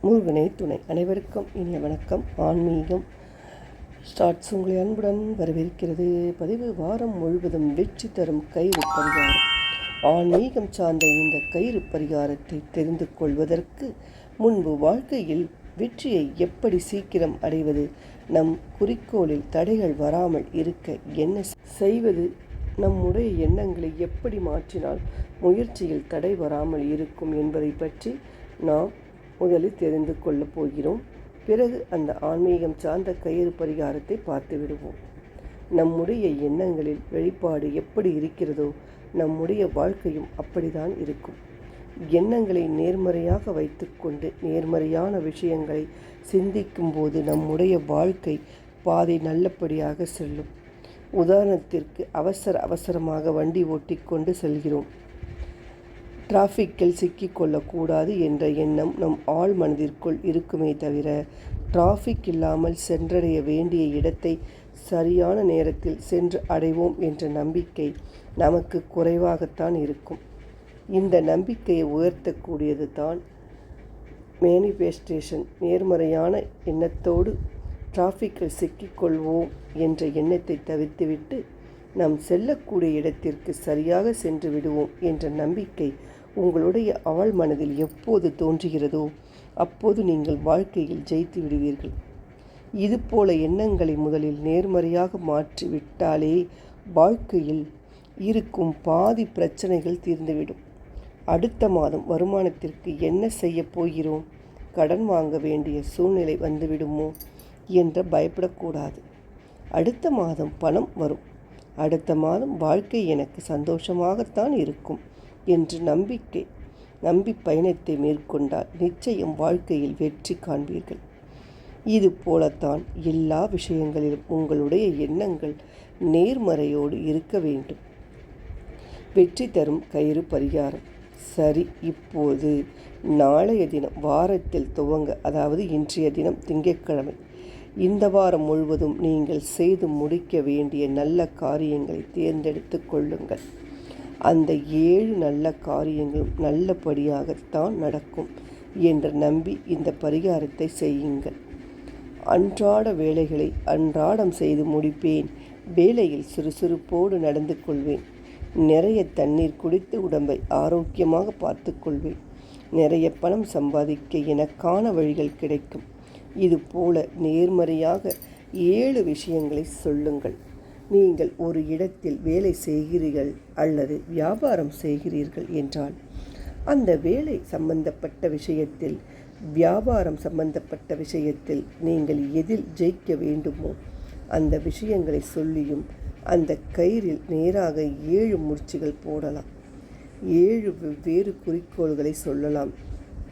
முருகனே துணை. அனைவருக்கும் இனிய வணக்கம். ஆன்மீகம் ஸ்டார்ட்ஸ் உங்களை அன்புடன் வரவேற்கிறது. பதிவு வாரம் முழுவதும் வெற்றி தரும் கயிறு பரிகாரம். ஆன்மீகம் சார்ந்த இந்த கயிறு பரிகாரத்தை தெரிந்து கொள்வதற்கு முன்பு வாழ்க்கையில் வெற்றியை எப்படி சீக்கிரம் அடைவது, நம் குறிக்கோளில் தடைகள் வராமல் இருக்க என்ன செய்வது, நம்முடைய எண்ணங்களை எப்படி மாற்றினால் முயற்சியில் தடை வராமல் இருக்கும் என்பதை பற்றி நாம் முதலில் தெரிந்து கொள்ளப் போகிறோம். பிறகு அந்த ஆன்மீகம் சார்ந்த கயிறு பரிகாரத்தை பார்த்து விடுவோம். நம்முடைய எண்ணங்களில் வெளிப்பாடு எப்படி இருக்கிறதோ நம்முடைய வாழ்க்கையும் அப்படித்தான் இருக்கும். எண்ணங்களை நேர்மறையாக வைத்துக்கொண்டு நேர்மறையான விஷயங்களை சிந்திக்கும் போது நம்முடைய வாழ்க்கை பாதை நல்லபடியாக செல்லும். உதாரணத்திற்கு அவசரமாக வண்டி ஓட்டிக்கொண்டு செல்கிறோம். டிராஃபிக்கில் சிக்கிக்கொள்ளக்கூடாது என்ற எண்ணம் நம் ஆழ் மனதிற்குள் இருக்குமே தவிர, டிராஃபிக் இல்லாமல் சென்றடைய வேண்டிய இடத்தை சரியான நேரத்தில் சென்று அடைவோம் என்ற நம்பிக்கை நமக்கு குறைவாகத்தான் இருக்கும். இந்த நம்பிக்கையை உயர்த்தக்கூடியது தான் மேனிஃபெஸ்டேஷன். நேர்மறையான எண்ணத்தோடு டிராஃபிக்கில் சிக்கிக்கொள்வோம் என்ற எண்ணத்தை தவிர்த்துவிட்டு நாம் செல்லக்கூடிய இடத்திற்கு சரியாக சென்று விடுவோம் என்ற நம்பிக்கை உங்களுடைய ஆழ் மனதில் எப்போது தோன்றுகிறதோ அப்போது நீங்கள் வாழ்க்கையில் ஜெயித்து விடுவீர்கள். இதுபோல எண்ணங்களை முதலில் நேர்மறையாக மாற்றி விட்டாலே வாழ்க்கையில் இருக்கும் பாதி பிரச்சனைகள் தீர்ந்துவிடும். அடுத்த மாதம் வருமானத்திற்கு என்ன செய்ய போகிறோம், கடன் வாங்க வேண்டிய சூழ்நிலை வந்துவிடுமோ என்று பயப்படக்கூடாது. அடுத்த மாதம் பணம் வரும், அடுத்த மாதம் வாழ்க்கை எனக்கு சந்தோஷமாகத்தான் இருக்கும் என்று நம்பி பயணத்தை மேற்கொண்டால் நிச்சயம் வாழ்க்கையில் வெற்றி காண்பீர்கள். இது போலத்தான் எல்லா விஷயங்களிலும் உங்களுடைய எண்ணங்கள் நேர்மறையோடு இருக்க வேண்டும். வெற்றி தரும் கயிறு பரிகாரம். சரி, இப்போது நாளைய தினம் வாரத்தில் துவங்க, அதாவது இன்றைய தினம் திங்கட்கிழமை, இந்த வாரம் முழுவதும் நீங்கள் செய்து முடிக்க வேண்டிய நல்ல காரியங்களை தேர்ந்தெடுத்து கொள்ளுங்கள். அந்த 7 நல்ல காரியங்களும் நல்லபடியாகத்தான் நடக்கும் என்று நம்பி இந்த பரிகாரத்தை செய்யுங்கள். அன்றாட வேலைகளை அன்றாடம் செய்து முடிப்பேன். வேலையில் சுறுசுறுப்போடு நடந்து கொள்வேன். நிறைய தண்ணீர் குடித்து உடம்பை ஆரோக்கியமாக பார்த்து கொள்வேன். நிறைய பணம் சம்பாதிக்க எனக்கான வழிகள் கிடைக்கும். இது போல நேர்மறையாக 7 விஷயங்களை சொல்லுங்கள். நீங்கள் ஒரு இடத்தில் வேலை செய்கிறீர்கள் அல்லது வியாபாரம் செய்கிறீர்கள் என்றால் அந்த வேலை சம்பந்தப்பட்ட விஷயத்தில், வியாபாரம் சம்பந்தப்பட்ட விஷயத்தில் நீங்கள் எதில் ஜெயிக்க வேண்டுமோ அந்த விஷயங்களை சொல்லியும் அந்த கயிறில் நேராக 7 முடிச்சுகள் போடலாம். 7 வெவ்வேறு குறிக்கோள்களை சொல்லலாம்,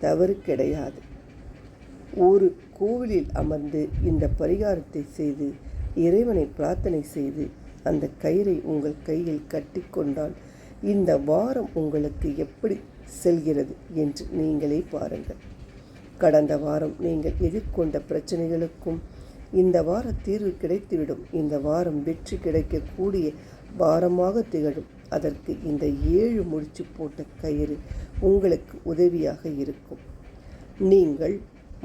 தவறு கிடையாது. ஒரு கோவிலில் அமர்ந்து இந்த பரிகாரத்தை செய்து இறைவனை பிரார்த்தனை செய்து அந்த கயிறை உங்கள் கையில் கட்டி கொண்டால் இந்த வாரம் உங்களுக்கு எப்படி செல்கிறது என்று நீங்களே பாருங்கள். கடந்த வாரம் நீங்கள் எதிர்கொண்ட பிரச்சனைகளுக்கும் இந்த வார தீர்வு கிடைத்துவிடும். இந்த வாரம் வெற்றி கிடைக்கக்கூடிய வாரமாக திகழும். அதற்கு இந்த 7 முடிச்சு போட்ட கயிறு உங்களுக்கு உதவியாக இருக்கும். நீங்கள்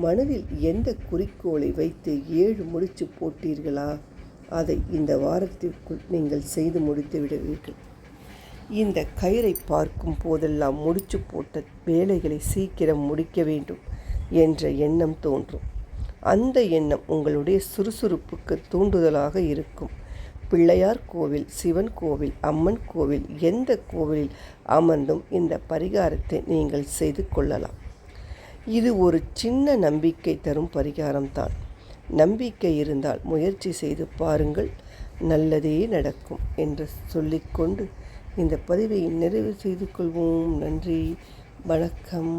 மனதில் எந்த குறிக்கோளை வைத்து 7 முடிச்சு போட்டீர்களா அதை இந்த வாரத்திற்குள் நீங்கள் செய்து முடித்து விடுவீர்கள். இந்த கயிறை பார்க்கும் போதெல்லாம் முடிச்சு போட்ட வேலைகளை சீக்கிரம் முடிக்க வேண்டும் என்ற எண்ணம் தோன்றும். அந்த எண்ணம் உங்களுடைய சுறுசுறுப்புக்கு தூண்டுதலாக இருக்கும். பிள்ளையார் கோவில், சிவன் கோவில், அம்மன் கோவில், எந்த கோவிலில் அமர்ந்தும் இந்த பரிகாரத்தை நீங்கள் செய்து கொள்ளலாம். இது ஒரு சின்ன நம்பிக்கை தரும் பரிகாரம்தான். நம்பிக்கை இருந்தால் முயற்சி செய்து பாருங்கள், நல்லதே நடக்கும் என்று சொல்லிக்கொண்டு இந்த பதிவை நிறைவு செய்து கொள்வோம். நன்றி, வணக்கம்.